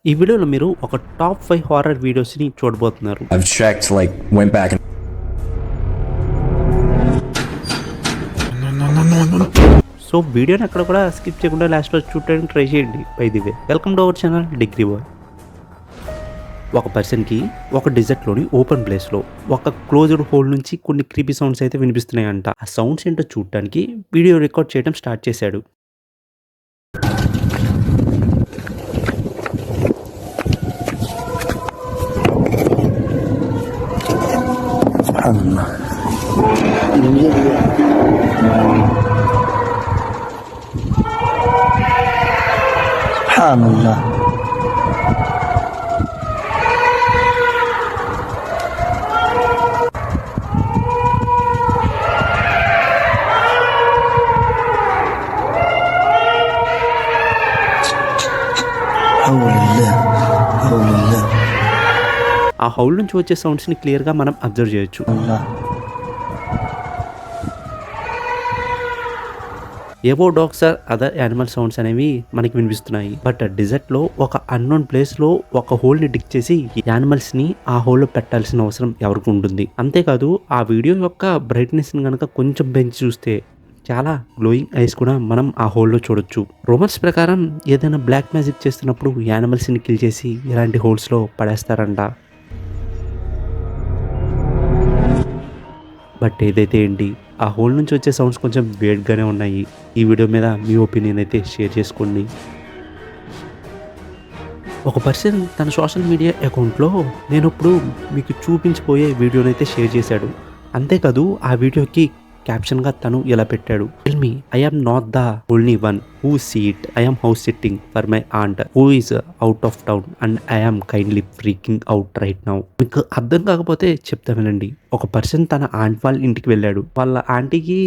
ఈ వీడియోలో మీరు ఒక టాప్ 5 హారర్ వీడియోస్ని చూడబోతున్నారు. I've checked, went back and so వీడియోని ఎక్కడ కూడా స్కిప్ చేయకుండా లాస్ట్లో చూడడానికి ట్రై చేయండి. By the way, welcome to our channel degree boy. ఒక పర్సన్కి ఒక డిజర్ట్లోని ఓపెన్ ప్లేస్లో ఒక క్లోజ్డ్ హోల్ నుంచి కొన్ని క్రీపీ సౌండ్స్ అయితే వినిపిస్తున్నాయంట. ఆ సౌండ్స్ ఏంటో చూడటానికి వీడియో రికార్డ్ చేయడం స్టార్ట్ చేశాడు. Subhanallah. ఆ హౌల్ నుంచి వచ్చే సౌండ్స్ని క్లియర్గా మనం అబ్జర్వ్ చేయొచ్చు. ఏవో dogs or other animal sounds అనేవి మనకి వినిపిస్తున్నాయి. బట్ డిజర్ట్లో ఒక అన్నోన్ ప్లేస్లో ఒక హోల్ని డిక్ చేసి యానిమల్స్ని ఆ హోల్లో పెట్టాల్సిన అవసరం ఎవరికి ఉంటుంది. అంతేకాదు ఆ వీడియో యొక్క బ్రైట్నెస్ని కనుక కొంచెం పెంచి చూస్తే చాలా గ్లోయింగ్ ఐస్ కూడా మనం ఆ హోల్లో చూడొచ్చు. రూమర్స్ ప్రకారం ఏదైనా బ్లాక్ మ్యాజిక్ చేస్తున్నప్పుడు యానిమల్స్ని కిల్ చేసి ఇలాంటి హోల్స్లో పడేస్తారంట. బట్ ఏదైతే ఏంటి, ఆ హోల్ నుంచి వచ్చే సౌండ్స్ కొంచెం వేడ్గానే ఉన్నాయి. ఈ వీడియో మీద మీ ఒపీనియన్ అయితే షేర్ చేసుకోండి. ఒక పర్సన్ తన సోషల్ మీడియా అకౌంట్లో నేను ఇప్పుడు మీకు చూపించబోయే వీడియోనైతే షేర్ చేశాడు. అంతేకాదు ఆ వీడియోకి క్యాప్షన్గా తను ఇలా పెట్టాడు, tell me I am not the only one who see it. I am house sitting for my aunt who is out of town and I am kindly freaking out right now. మీకు అర్థం కాకపోతే చెప్తా వినండి. ఒక person తన aunt వాళ్ళ ఇంటికి వెళ్ళాడు. వాళ్ళ ఆంటీకి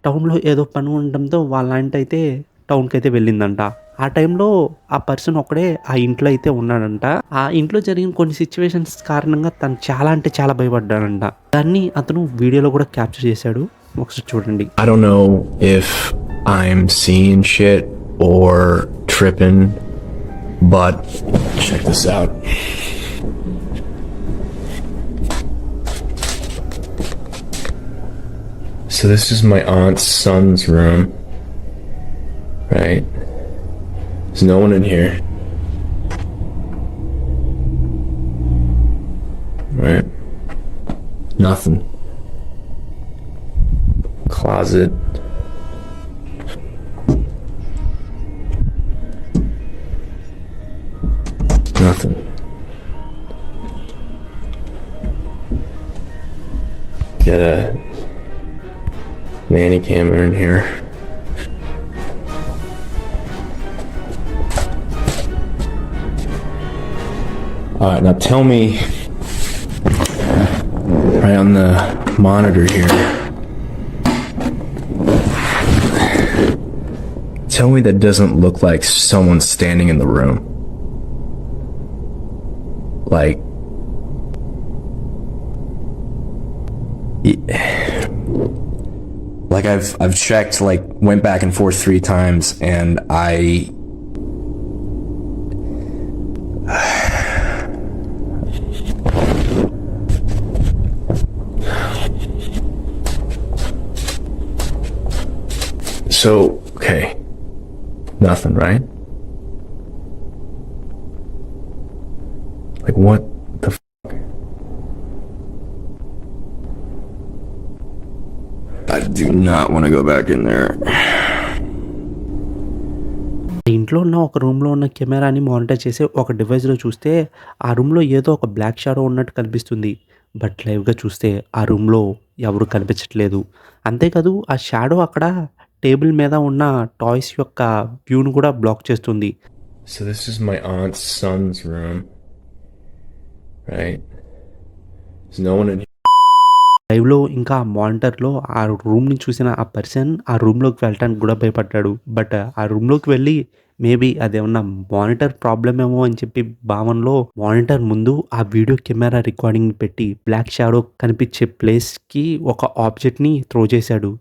టౌన్లో ఏదో పని ఉండడంతో వాళ్ళ ఆంటీ అయితే టౌన్కి అయితే వెళ్ళిందంట. ఆ టైంలో ఆ పర్సన్ ఒక్కడే ఆ ఇంట్లో అయితే ఉన్నాడంట. ఆ ఇంట్లో జరిగిన కొన్ని సిచ్యువేషన్స్ కారణంగా తను చాలా అంటే చాలా భయపడ్డాడంట. దాన్ని అతను వీడియోలో కూడా క్యాప్చర్ చేశాడు. ఒకసారి చూడండి. I don't know if I'm seeing shit or tripping, but check this out. So this is my aunt's son's room, right? There's no one in here. Right? Nothing. Closet. Nothing. Get a nanny camera in here. Alright, now tell me, right on the monitor here, tell me that doesn't look like someone standing in the room. Like, I've checked, went back and forth 3 times, and So, okay. Nothing, right? Like, what the fuck? I do not want to go back in there. ఇంట్లో ఉన్న ఒక రూమ్లో ఉన్న కెమెరాని monitor చేసే ఒక డివైస్లో చూస్తే ఆ రూమ్లో ఏదో ఒక బ్లాక్ షాడో ఉన్నట్టు కనిపిస్తుంది. బట్ లైవ్గా చూస్తే ఆ రూమ్లో ఎవరు కనిపించట్లేదు. అంతేకాదు ఆ షాడో అక్కడ టేబుల్ మీద ఉన్న టాయ్స్ యొక్క వ్యూను కూడా బ్లాక్ చేస్తుంది. So this is my aunt's son's room, right? There's no one in here. లైవ్లో ఇంకా మానిటర్లో ఆ రూమ్ని చూసిన ఆ పర్సన్ ఆ రూమ్లోకి వెళ్ళటానికి కూడా భయపడ్డాడు. బట్ ఆ రూమ్లోకి వెళ్ళి మేబీ అదేమన్నా మానిటర్ ప్రాబ్లమ్ ఏమో అని చెప్పి భావనలో మానిటర్ ముందు ఆ వీడియో కెమెరా రికార్డింగ్ పెట్టి బ్లాక్ షాడో కనిపించే ప్లేస్కి ఒక ఆబ్జెక్ట్ని త్రో చేశాడు.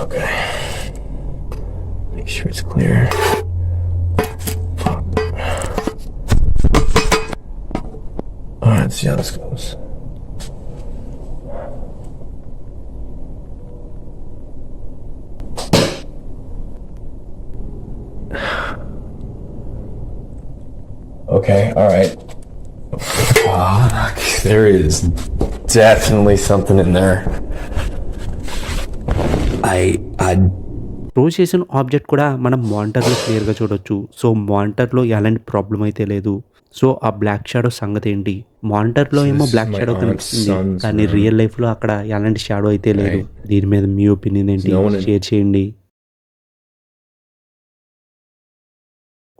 Okay. Make sure it's clear. how this goes. Okay, alright. There is definitely something in there. I rose చేసిన ఆబ్జెక్ట్ కూడా మనం మానిటర్లో క్లియర్గా చూడొచ్చు. సో మానిటర్లో ఎలాంటి ప్రాబ్లం అయితే లేదు. సో ఆ బ్లాక్ షాడో సంగతి ఏంటి? మానిటర్లో ఏమో బ్లాక్ షాడో కనిపిస్తుంది, కానీ రియల్ లైఫ్లో అక్కడ ఎలాంటి షాడో అయితే లేదు. దీని మీద మీ ఒపీనియన్ ఏంటి? షేర్ చేయండి.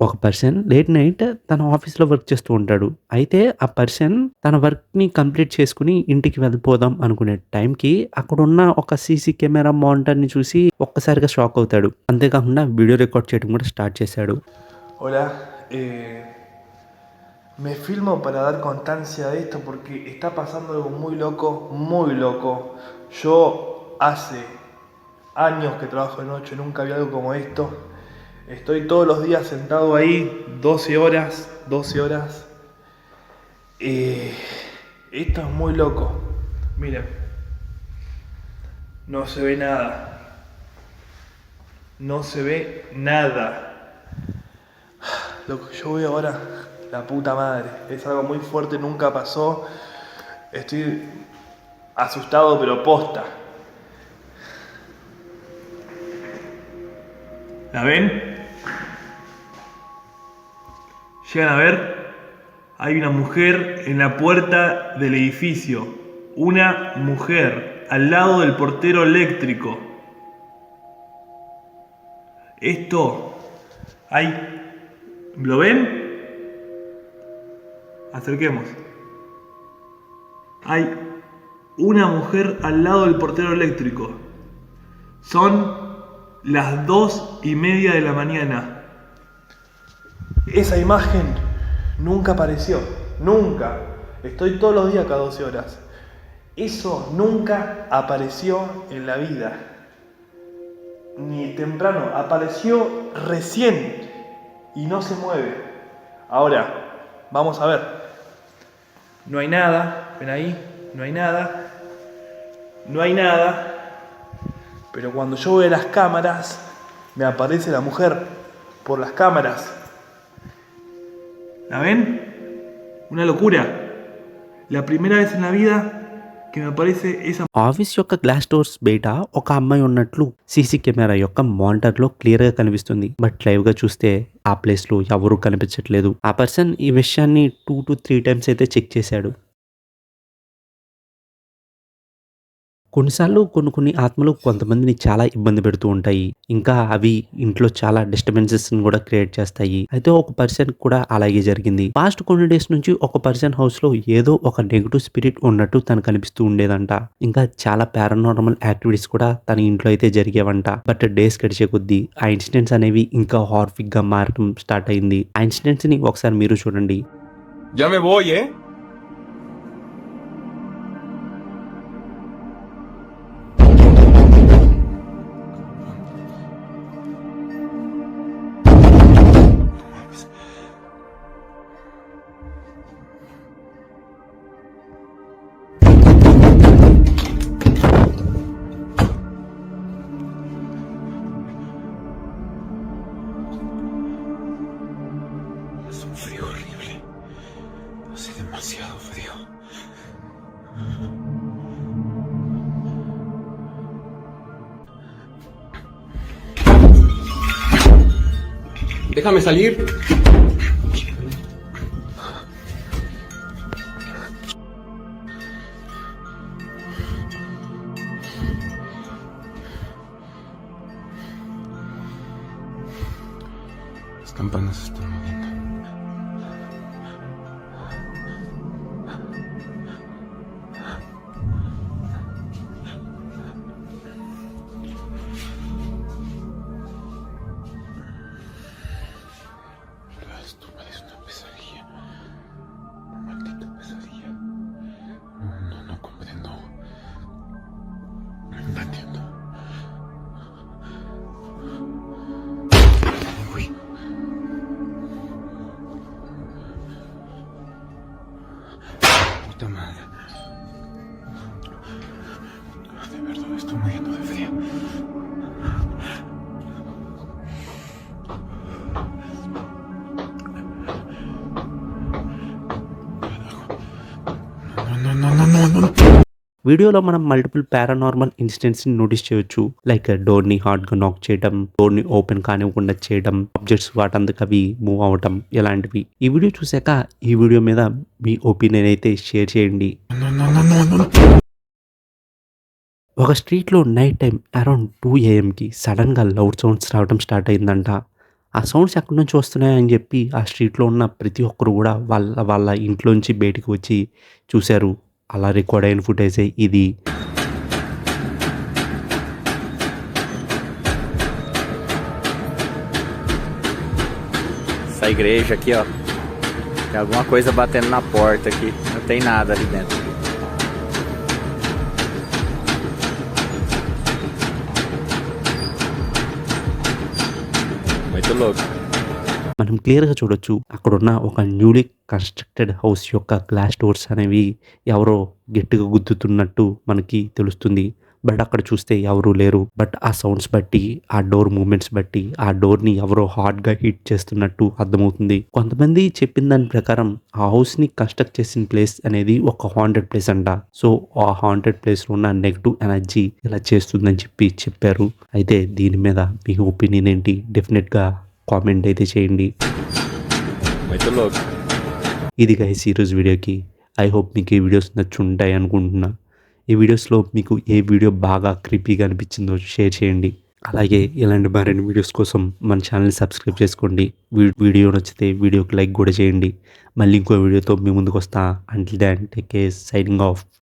ఒక పర్సన్ లేట్ నైట్ తన ఆఫీస్లో వర్క్ చేస్తూ ఉంటాడు. అయితే ఆ పర్సన్ తన వర్క్ని కంప్లీట్ చేసుకుని ఇంటికి వెళ్ళిపోదాం అనుకునే టైంకి అక్కడున్న ఒక సీసీ కెమెరా మానిటర్ని చూసి ఒక్కసారిగా షాక్ అవుతాడు. అంతేకాకుండా వీడియో రికార్డ్ చేయడం కూడా స్టార్ట్ చేశాడు. Hola, me filmo para dar constancia de esto porque está pasando algo muy loco, muy loco. Yo hace años que trabajo de noche, nunca vi algo como esto. Estoy todos los días sentado ahí, 12 horas. Esto es muy loco. Miren, no se ve nada. No se ve nada. Lo que yo veo ahora, la puta madre, es algo muy fuerte, nunca pasó. Estoy asustado, pero posta. ¿La ven? ¿Llegan a ver? Hay una mujer en la puerta del edificio. Una mujer al lado del portero eléctrico. Esto hay... ¿Lo ven? Acerquemos. Hay una mujer al lado del portero eléctrico. Son las 2:30 de la mañana. Esa imagen nunca apareció. Nunca. Estoy todos los días cada 12 horas. Eso nunca apareció en la vida. Ni temprano. Apareció recién. Y no se mueve. Ahora, vamos a ver. No hay nada. ¿Ven ahí? No hay nada. No hay nada. Pero cuando yo veo las cámaras, me aparece la mujer por las cámaras. ¿La ven? Una locura. La primera vez en la vida que me aparece esa... office యొక్క glass doors బయట ఒక అమ్మాయి ఉన్నట్లు CC camera యొక్క మానిటర్లో క్లియర్గా కనిపిస్తుంది. But లైవ్గా చూస్తే ఆ ప్లేస్లో ఎవరూ కనిపించట్లేదు. ఆ పర్సన్ ఈ విషయాన్ని 2 to 3 times అయితే చెక్ చేశాడు. కొన్నిసార్లు కొన్ని ఆత్మలు కొంతమందిని చాలా ఇబ్బంది పెడుతూ ఉంటాయి. ఇంకా అవి ఇంట్లో చాలా డిస్టర్బెన్సెస్ కూడా క్రియేట్ చేస్తాయి. అయితే ఒక పర్సన్ కూడా అలాగే జరిగింది. పాస్ట్ కొన్ని డేస్ నుంచి ఒక పర్సన్ హౌస్ లో ఏదో ఒక నెగిటివ్ స్పిరిట్ ఉన్నట్టు తనకు కనిపిస్తూ ఉండేదంట. ఇంకా చాలా పారానార్మల్ యాక్టివిటీస్ కూడా తన ఇంట్లో అయితే జరిగేవంట. బట్ డేస్ గడిచే కొద్దీ ఆ ఇన్సిడెంట్స్ అనేవి ఇంకా హార్ఫిక్ గా మారడం స్టార్ట్ అయింది. ఆ ఇన్సిడెంట్స్ ని ఒకసారి మీరు చూడండి. Ya me voy, ¿eh? Es un frío horrible. Hace demasiado frío. Déjame salir. Las campanas se están moviendo. Esto parece una pesadilla. Una maldita pesadilla. No comprendo. No entiendo. Uy. puta madre. De verdad me estoy muriendo de frío. No. వీడియోలో మనం multiple paranormal ఇన్సిడెంట్స్ని notice చేయొచ్చు. Like డోర్ని హార్డ్గా నాక్ చేయడం, డోర్ని open కానివ్వకుండా చేయడం, objects వాటందుకు అవి move అవ్వటం, ఇలాంటివి. ఈ వీడియో చూశాక ఈ వీడియో మీద మీ ఒపీనియన్ అయితే షేర్ చేయండి. No. ఒక స్ట్రీట్లో నైట్ టైం అరౌండ్ 2 AM సడన్గా లౌడ్ సౌండ్స్ రావడం స్టార్ట్ అయిందంట. ఆ సౌండ్స్ ఎక్కడి నుంచి వస్తున్నాయని చెప్పి ఆ స్ట్రీట్లో ఉన్న ప్రతి ఒక్కరు కూడా వాళ్ళ ఇంట్లోంచి బయటికి వచ్చి చూశారు. అలా రికార్డ్ అయిన ఫుటేజే ఇది. Essa igreja aqui, ó. Tem alguma coisa batendo na porta aqui. Não tem nada ali dentro. Muito louco. మనం క్లియర్గా చూడొచ్చు అక్కడున్న ఒక న్యూలీ కన్స్ట్రక్టెడ్ హౌస్ యొక్క గ్లాస్ డోర్స్ అనేవి ఎవరో గట్టిగా గుద్దుతున్నట్టు మనకి తెలుస్తుంది. బట్ అక్కడ చూస్తే ఎవరూ లేరు. బట్ ఆ సౌండ్స్ బట్టి, ఆ డోర్ మూమెంట్స్ బట్టి ఆ డోర్ని ఎవరో హార్డ్గా హిట్ చేస్తున్నట్టు అర్థమవుతుంది. కొంతమంది చెప్పిన దాని ప్రకారం ఆ హౌస్ని కన్స్ట్రక్ట్ చేసిన ప్లేస్ అనేది ఒక హాంటెడ్ ప్లేస్ అంట. సో ఆ హాంటెడ్ ప్లేస్లో ఉన్న నెగిటివ్ ఎనర్జీ ఇలా చేస్తుందని చెప్పారు. అయితే దీని మీద మీ ఒపీనియన్ ఏంటి? డెఫినెట్గా కామెంట్ అయితే చేయండి. Muito louco. ఇది గైస్ ఈరోజు వీడియోకి. ఐ హోప్ మీకు ఈ వీడియోస్ నచ్చుంటాయి అనుకుంటున్నా. ఈ వీడియోస్లో మీకు ఏ వీడియో బాగా క్రీపీగా అనిపించిందో షేర్ చేయండి. అలాగే ఇలాంటి మరిన్ని వీడియోస్ కోసం మన ఛానల్ని సబ్స్క్రైబ్ చేసుకోండి. వీడియో నచ్చితే వీడియోకి లైక్ కూడా చేయండి. మళ్ళీ ఇంకో వీడియోతో మీ ముందుకు వస్తా. Until then take care, signing of.